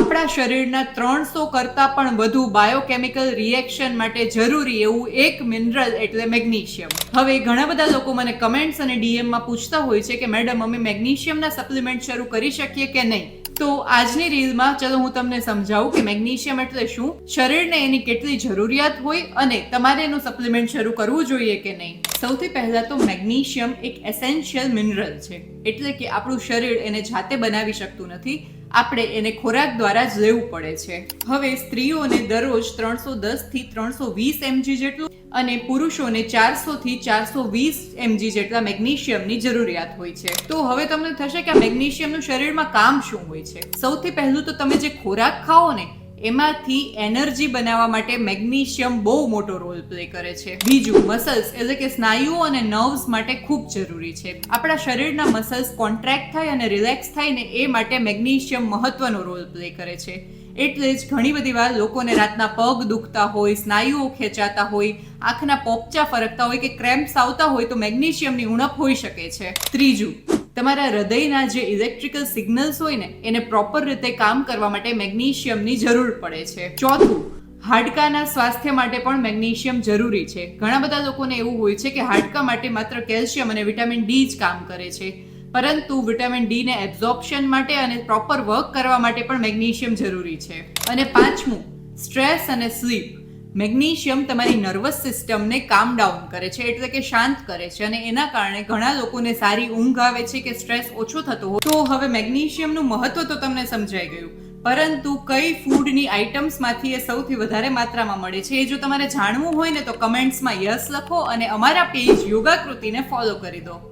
આપણા શરીરના 300 કરતાં પણ વધુ બાયોકેમિકલ રિએક્શન માટે જરૂરી એવું એક મિનરલ એટલે મેગ્નેશિયમ. હવે ઘણા બધા લોકો મને કમેન્ટ્સ અને ડીએમમાં પૂછતા હોય છે કે મેડમ અમે મેગ્નેશિયમના સપ્લિમેન્ટ શરૂ કરી શકીએ કે નહીં. તો આજની રીલમાં ચલો હું તમને સમજાવું કે મેગ્નેશિયમ એટલે શું, શરીરને એની કેટલી જરૂરિયાત હોય અને તમારે એનું સપ્લિમેન્ટ શરૂ કરવું જોઈએ કે નહીં. સૌથી પહેલા તો મેગ્નેશિયમ એક એસેન્શિયલ મિનરલ છે, એટલે કે આપણું શરીર એને જાતે બનાવી શકતું નથી, આપણે એને ખોરાક દ્વારા જ લેવું પડે છે. હવે સ્ત્રીઓને દરરોજ 310 થી 320 mg જેટલું અને પુરુષોને 400 થી 420 mg જેટલા મેગ્નેશિયમની જરૂરિયાત હોય છે. તો હવે તમને થશે કે આ મેગ્નેશિયમનું શરીરમાં કામ શું હોય છે. સૌથી પહેલું તો તમે જે ખોરાક ખાઓ ને એમાંથી એનર્જી બનાવવા માટે મેગ્નેશિયમ બહુ મોટો રોલ પ્લે કરે છે. બીજું, મસલ્સ એટલે કે સ્નાયુઓ અને નર્વ્સ માટે ખૂબ જરૂરી છે. આપણા શરીરના મસલ્સ કોન્ટ્રેક્ટ થાય અને રિલેક્સ થાય ને એ માટે મેગ્નેશિયમ મહત્વનો રોલ પ્લે કરે છે. એટલે જ ઘણી બધી વાર લોકોને રાતના પગ દુખતા હોય, સ્નાયુઓ ખેંચાતા હોય, આંખના પોપચા ફરકતા હોય કે ક્રેમ્પ્સ આવતા હોય તો મેગ્નેશિયમની ઉણપ હોઈ શકે છે. ત્રીજું, તમારા હૃદયના જે ઇલેક્ટ્રિકલ સિગ્નલ્સ હોય ને એને પ્રોપર રીતે કામ કરવા માટે મેગ્નેશિયમની જરૂર પડે છે. ચોથું, હાડકાના સ્વાસ્થ્ય માટે પણ મેગ્નેશિયમ જરૂરી છે. ઘણા બધા લોકોને એવું હોય છે કે હાડકા માટે માત્ર કેલ્શિયમ અને વિટામિન ડી જ કામ કરે છે, પરંતુ વિટામિન ડી ને એબ્ઝોર્પ્શન માટે અને પ્રોપર વર્ક કરવા માટે પણ મેગ્નેશિયમ જરૂરી છે. અને પાંચમું, સ્ટ્રેસ અને સ્લીપ. મેગ્નેશિયમ તમારી નર્વસ સિસ્ટમને કામ ડાઉન કરે છે, એટલે કે શાંત કરે છે, અને એના કારણે ઘણા લોકોને સારી ઊંઘ આવે છે કે સ્ટ્રેસ ઓછો થતો હોય. તો હવે મેગ્નેશિયમનું મહત્વ તો તમને સમજાઈ ગયું, પરંતુ કઈ ફૂડની આઇટમ્સમાંથી એ સૌથી વધારે માત્રામાં મળે છે એ જો તમારે જાણવું હોય ને તો કમેન્ટ્સમાં યસ લખો અને અમારા પેજ યોગાકૃતિને ફોલો કરી દો.